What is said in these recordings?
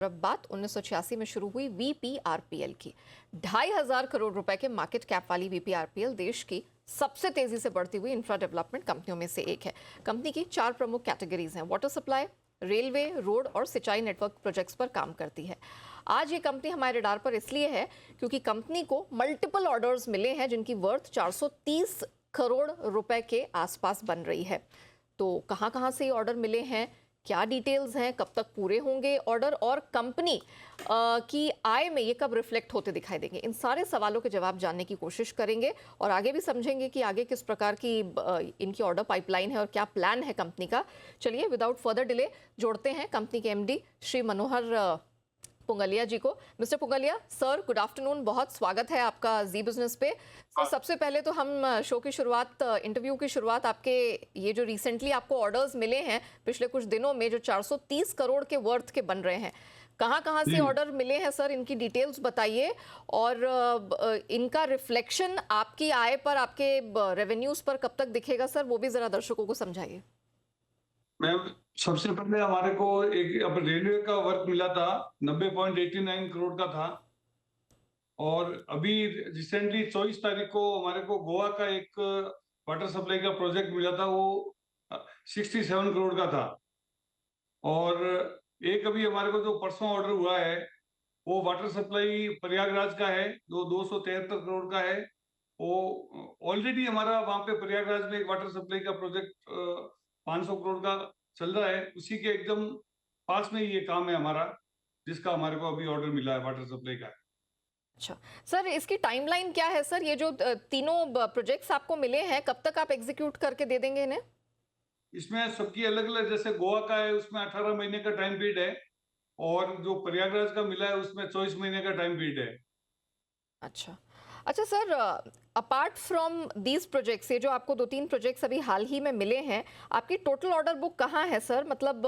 अब बात 1986 में शुरू हुई वीपीआरपीएल की। 2,500 करोड़ रुपए के मार्केट कैप वाली वीपीआरपीएल देश की सबसे तेजी से बढ़ती हुई इंफ्रा डेवलपमेंट कंपनियों में से एक है। कंपनी की 4 प्रमुख कैटेगरीज हैं, वाटर सप्लाई, रेलवे, रोड और सिंचाई नेटवर्क प्रोजेक्ट्स पर काम करती है। आज ये कंपनी हमारे रडार पर इसलिए है क्योंकि कंपनी को मल्टीपल ऑर्डर्स मिले हैं जिनकी वर्थ 430 करोड़ रुपए के आसपास बन रही है। तो कहां से ये ऑर्डर मिले हैं, क्या डिटेल्स हैं, कब तक पूरे होंगे ऑर्डर और कंपनी की आय में ये कब रिफ्लेक्ट होते दिखाई देंगे, इन सारे सवालों के जवाब जानने की कोशिश करेंगे और आगे भी समझेंगे कि आगे किस प्रकार की इनकी ऑर्डर पाइपलाइन है और क्या प्लान है कंपनी का। चलिए विदाउट फर्दर डिले जोड़ते हैं कंपनी के एमडी श्री मनोहर पुंगलिया जी को। Mister Pungalia sir, good afternoon, बहुत स्वागत है आपका जी बिजनेस पे। सर सबसे पहले तो हम शो की शुरुआत, इंटरव्यू की शुरुआत आपके ये जो रिसेंटली आपको ऑर्डर्स मिले हैं पिछले कुछ दिनों में जो 430 करोड़ के वर्थ के बन रहे हैं, कहाँ से ऑर्डर मिले हैं सर, इनकी डिटेल्स बताइए और इनका रिफ्लेक्शन आपकी आय पर, आपके रेवेन्यूज पर कब तक दिखेगा सर, वो भी जरा दर्शकों को समझाइए। मैम, सबसे पहले हमारे को एक अब रेलवे का वर्क मिला था, 90.89 करोड़ का था। और अभी रिसेंटली 24 तारीख को हमारे को गोवा का एक वाटर सप्लाई का प्रोजेक्ट मिला था, वो 67 करोड़ का था। और एक अभी हमारे को जो परसों ऑर्डर हुआ है वो वाटर सप्लाई प्रयागराज का है, जो 273 करोड़ का है। वो ऑलरेडी हमारा वहां पे प्रयागराज में एक वाटर सप्लाई का प्रोजेक्ट 500 करोड़ का चल रहा है, उसी के एकदम पास में ही ये काम है हमारा, जिसका हमारे को अभी ऑर्डर मिला है वाटर सप्लाई का। अच्छा सर, इसकी टाइमलाइन क्या है सर, ये जो तीनों प्रोजेक्ट्स आपको मिले हैं कब तक आप एग्जीक्यूट करके दे देंगे इन्हें? इसमें सबकी अलग अलग, जैसे गोवा का है उसमें 18 महीने का टाइम पीरियड है, और जो प्रयागराज का मिला है उसमें 24 महीने का टाइम पीरियड है। अच्छा अच्छा sir, apart from these projects, ये जो आपको 2-3 प्रोजेक्ट्स अभी हाल ही में मिले हैं, आपकी टोटल ऑर्डर बुक कहाँ है सर? मतलब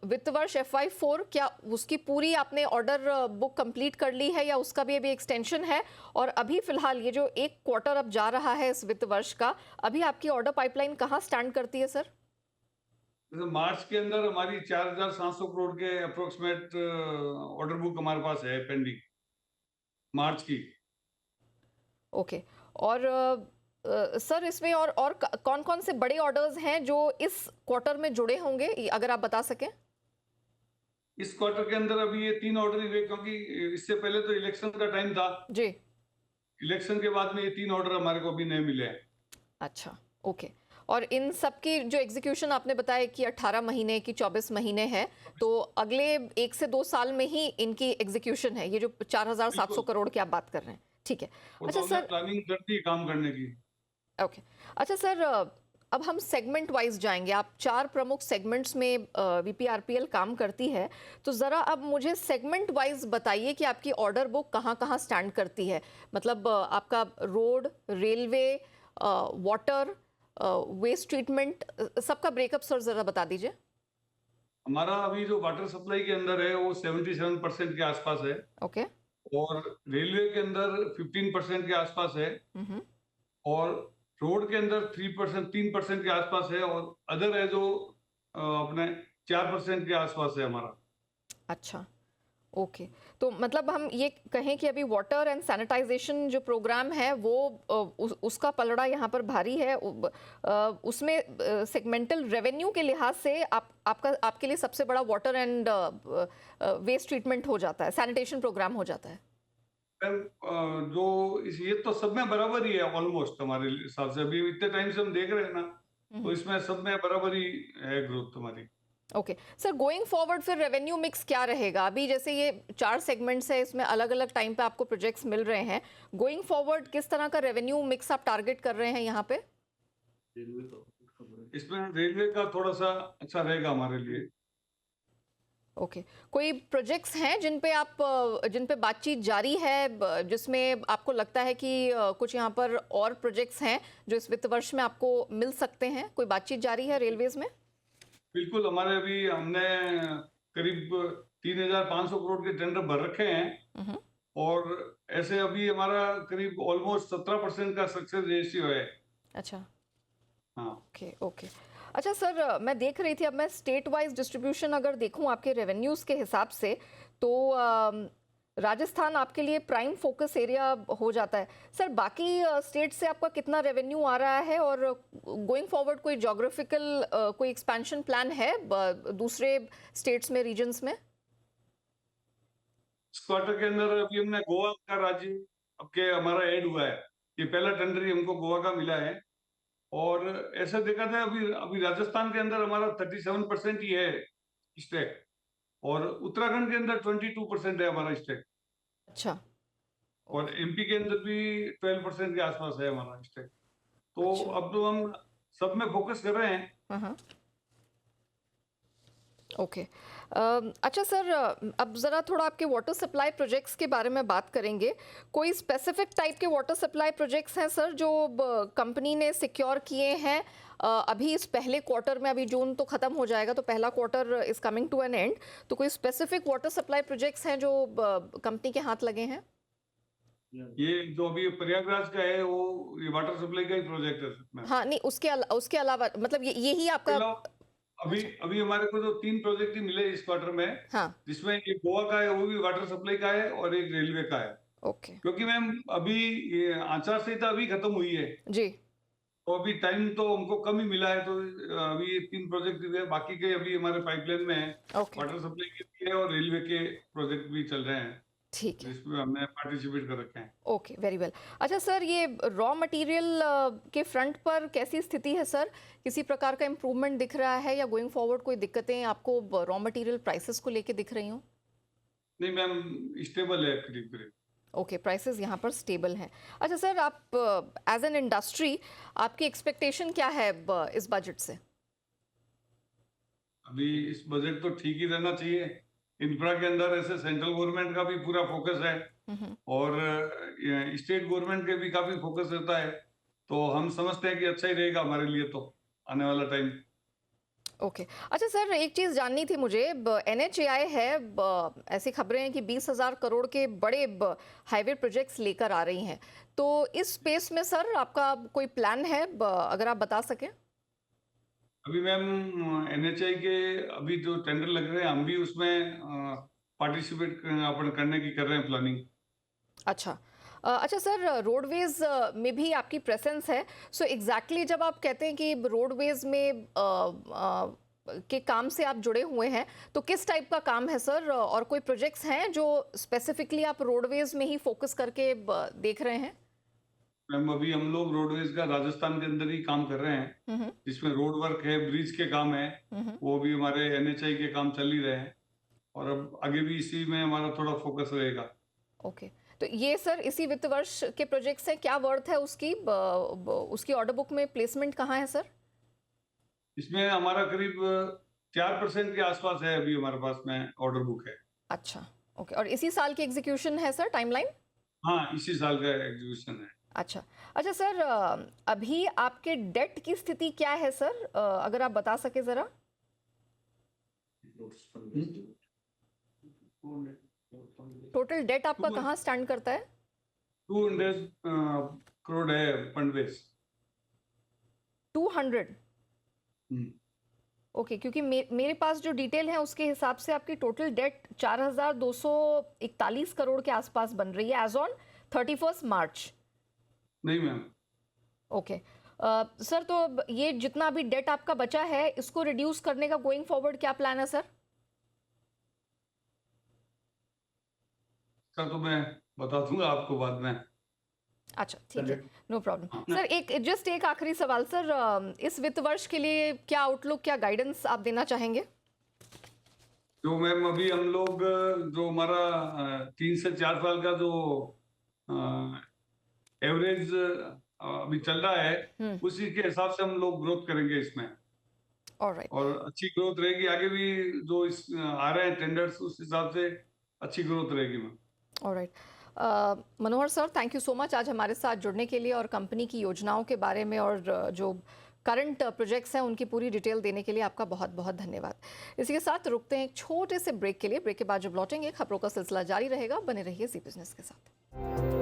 वित्त वर्ष FY4 क्या उसकी पूरी आपने ऑर्डर बुक कंप्लीट कर ली है या उसका भी अभी एक्सटेंशन है? और अभी फिलहाल ये जो एक क्वार्टर अब जा रहा है इस वित्त वर्ष का, अभी आपकी ऑर्डर पाइपलाइन कहाँ स्टैंड करती है सर? जैसे मार्च के अंदर हमारी 4,700 करोड़ के अप्रोक्सीमेट ऑर्डर बुक हमारे पास है पेंडिंग, मार्च की। ओके। और सर इसमें और कौन कौन से बड़े ऑर्डर्स हैं जो इस क्वार्टर में जुड़े होंगे, अगर आप बता सकें? इस क्वार्टर के अंदर अभी ये 3 ऑर्डर ही हुए, क्योंकि इससे पहले तो इलेक्शन का टाइम था। जी। इलेक्शन के बाद में ये 3 ऑर्डर हमारे को अभी नहीं मिले हैं। अच्छा, ओके। और इन सब की जो एग्जीक्यूशन आपने बताया कि 18 महीने की 24 महीने है, तो अगले 1 से 2 साल में ही इनकी एग्जीक्यूशन है, ये जो 4,700 करोड़ की आप बात कर रहे हैं, ठीक है। वो अच्छा तो सर, प्लानिंग करती है काम करने की। ओके। अच्छा सर, अब हम सेगमेंट वाइज जाएंगे। आप 4 प्रमुख सेगमेंट्स में वीपीआरपीएल काम करती है, तो ज़रा अब मुझे सेगमेंट वाइज बताइए कि आपकी ऑर्डर बुक कहाँ स्टैंड करती है। मतलब आपका road, railway, water, waste treatment, सबका ब्रेकअप सर ज़रा बता दीजिए। हमारा अभी जो वाटर सप्लाई के अंदर है वो 77% के आसपास है, ओके। और रेलवे के अंदर 15% के आसपास है, हम्म। और रोड के अंदर 3% के आसपास है, और अदर है जो अपने 4% के आसपास है हमारा। अच्छा, ओके। तो मतलब हम ये कहें कि अभी वाटर एंड सैनिटाइजेशन जो प्रोग्राम है वो उसका पलड़ा यहाँ पर भारी है। उसमें सेगमेंटल रेवेन्यू के लिहाज से आपके लिए सबसे बड़ा वाटर एंड वेस्ट ट्रीटमेंट हो जाता है, सैनिटेशन प्रोग्राम हो जाता है। जो ये तो सब में बराबर ही है ऑलमोस्ट, हमारे हिसाब से अभी इतने टाइम से हम देख रहे हैं ना, तो इसमें सब में बराबर ही है ग्रोथ हमारी। ओके सर, गोइंग फॉरवर्ड फिर रेवेन्यू मिक्स क्या रहेगा? अभी जैसे ये 4 सेगमेंट्स है, इसमें अलग अलग टाइम पे आपको प्रोजेक्ट्स मिल रहे हैं, गोइंग फॉरवर्ड किस तरह का रेवेन्यू मिक्स आप टारगेट कर रहे हैं यहाँ पे? इसमें रेलवे का थोड़ा सा अच्छा रहेगा हमारे लिए। ओके। कोई प्रोजेक्ट्स हैं जिन पे बातचीत जारी है, जिसमें आपको लगता है कि कुछ यहाँ पर और प्रोजेक्ट्स हैं जो इस वित्त वर्ष में आपको मिल सकते हैं? कोई बातचीत जारी है रेलवेज में? बिल्कुल, हमारे अभी हमने करीब 3,500 करोड़ के टेंडर भर रखे हैं, और ऐसे अभी हमारा करीब ऑलमोस्ट 17% का सक्सेस रेशियो है। अच्छा, हाँ। Okay okay. अच्छा सर, मैं देख रही थी, अब मैं स्टेट वाइज डिस्ट्रीब्यूशन अगर देखूं आपके रेवेन्यूज़ के हिसाब से, तो राजस्थान आपके लिए प्राइम फोकस एरिया हो जाता है। सर बाकी स्टेट से आपका कितना रेवेन्यू आ रहा है, और गोइंग फॉरवर्ड कोई जोग्राफिकल कोई एक्सपेंशन प्लान है दूसरे स्टेट्स में, रीजन्स में? इस क्वार्टर के अंदर अभी हमने गोवा का राज्य अब के हमारा ऐड हुआ है। ये पहला टेंडर ही हमको गोवा का मिला है। और ऐसा देखा जाए, अभी अभी राजस्थान के अंदर हमारा 37% ही है स्टेक, और उत्तराखंड के अंदर 22% है हमारा स्टेक, अच्छा। और ओके। एमपी के अंदर भी 12% के आसपास है हमारा स्टेक। तो अच्छा। अब तो हम सब में फोकस कर रहे हैं। हाँ हाँ। ओके। अच्छा सर, अब ज़रा थोड़ा आपके वाटर सप्लाई प्रोजेक्ट्स के बारे में बात करेंगे। कोई स्पेसिफिक टाइप के वाटर सप्लाई प्रोजेक्ट्स हैं सर जो कंपनी ने सिक्योर किए हैं अभी इस पहले क्वार्टर में? अभी जून तो ख़त्म हो जाएगा, तो पहला quarter is coming to an end, तो कोई स्पेसिफिक वाटर सप्लाई प्रोजेक्ट्स हैं जो कंपनी के हाथ लगे हैं? ये जो अभी प्रयागराज का है, वो ये वाटर सप्लाई का ही प्रोजेक्ट है इसमें। हाँ नहीं, उसके अलावा मतलब यही आपका? अभी अच्छा। अभी हमारे को जो 3 प्रोजेक्ट ही मिले इस क्वार्टर में, हाँ। जिसमें एक गोवा का है, वो भी वाटर सप्लाई का है, और एक रेलवे का है। ओके। क्योंकि मैम अभी ये आचार संहिता अभी खत्म हुई है, जी। तो अभी टाइम तो हमको कम ही मिला है। तो अभी ये 3 प्रोजेक्ट है, बाकी के अभी हमारे पाइपलाइन में है। ओके। वाटर सप्लाई के भी है, और रेलवे के प्रोजेक्ट भी चल रहे हैं, ठीक है। जिसमें हमने पार्टिसिपेट कर रखे हैं। Okay, very well. अच्छा सर, ये रॉ मटेरियल के फ्रंट पर कैसी स्थिति है सर? किसी प्रकार का इम्प्रूवमेंट दिख रहा है, या गोइंग फॉरवर्ड कोई दिक्कतें आपको रॉ मटेरियल प्राइसेस को लेके दिख रही हों? नहीं मैम, स्टेबल है करीब करीब। ओके, प्राइसेस यहाँ पर स्टेबल हैं। अच्छा सर, आप एज एन इंडस्ट्री आपकी एक्सपेक्टेशन क्या है इस बजट से? अभी इस बजट तो ठीक ही रहना चाहिए। इंफ्रा के अंदर ऐसे सेंट्रल गवर्नमेंट का भी पूरा फोकस है, हम्म। और स्टेट गवर्नमेंट के भी काफी फोकस रहता है। तो हम समझते हैं कि अच्छा ही रहेगा हमारे लिए तो आने वाला टाइम। ओके। अच्छा सर, एक चीज़ जाननी थी मुझे। NHAI है, ऐसी खबरें हैं कि 20,000 करोड़ के बड़े हाईवे प्रोजेक्ट्स लेकर आ रही हैं, तो इस स्पेस में सर आपका कोई प्लान है, अगर आप बता सकें? अभी मैम एनएचआई के अभी जो टेंडर लग रहे हैं, हम भी उसमें पार्टिसिपेट अपन करने की कर रहे हैं प्लानिंग। अच्छा। अच्छा सर, रोडवेज में भी आपकी प्रेजेंस है, सो एग्जैक्टली जब आप कहते हैं कि रोडवेज में के काम से आप जुड़े हुए हैं, तो किस टाइप का काम है सर, और कोई प्रोजेक्ट्स हैं जो स्पेसिफिकली आप रोडवेज में ही फोकस करके देख रहे हैं? मैम अभी हम लोग रोडवेज का राजस्थान के अंदर ही काम कर रहे हैं, हम्म। जिसमें रोड वर्क है, ब्रिज के काम है, हम्म। वो भी हमारे एनएचआई के काम चल ही रहे हैं। और अब आगे भी इसी में हमारा थोड़ा फोकस रहेगा। ओके। तो ये सर इसी वित्त वर्ष के प्रोजेक्ट्स हैं, क्या वर्थ है उसकी, उसकी ऑर्डर बुक में प्लेसमेंट कहाँ है सर? इसमें हमारा करीब 4% के आसपास है, अभी हमारे पास में ऑर्डर बुक है। अच्छा। ओके, और इसी साल की एग्जीक्यूशन है सर, टाइमलाइन? हाँ, इसी साल का एग्जीक्यूशन है। अच्छा। अच्छा सर, अभी आपके डेट की स्थिति क्या है सर, अगर आप बता सके ज़रा? टोटल डेट आपका टू कहाँ स्टैंड करता है? 200 करोड़ है फंड बेस। 200? ओके, क्योंकि मेरे पास जो डिटेल है उसके हिसाब से आपकी टोटल डेट 4,241 करोड़ के आसपास बन रही है एज ऑन 31 मार्च। नहीं मैम। ओके। सर, तो अब ये जितना भी डेट आपका बचा है, इसको रिड्यूस करने का गोइंग फॉरवर्ड क्या प्लान है सर? इसका तो मैं बता दूंगा आपको बाद में। अच्छा, ठीक है, नो प्रॉब्लम। हाँ। सर एक आखिरी सवाल सर, इस वित्त वर्ष के लिए क्या आउटलुक, क्या गाइडेंस आप देना चाहेंगे? जो मैम अभी हम लोग जो हमारा 3 से 4 साल का जो एवरेज अभी चल रहा है, उसी के हिसाब से हम लोग ग्रोथ करेंगे इसमें। ऑलराइट। और अच्छी ग्रोथ रहेगी आगे भी, जो इस आ रहे हैं टेंडर्स, उस हिसाब से अच्छी ग्रोथ रहेगी ma'am. Alright. Manohar sir, thank you so much आज हमारे साथ जुड़ने के लिए, और कंपनी की योजनाओं के बारे में और जो करंट प्रोजेक्ट्स हैं उनकी पूरी डिटेल देने के लिए आपका बहुत बहुत धन्यवाद। इसी के साथ रुकते हैं एक छोटे से ब्रेक के लिए। ब्रेक के बाद जब लौटेंगे, खबरों का सिलसिला जारी रहेगा। बने रहिए जी बिजनेस के साथ।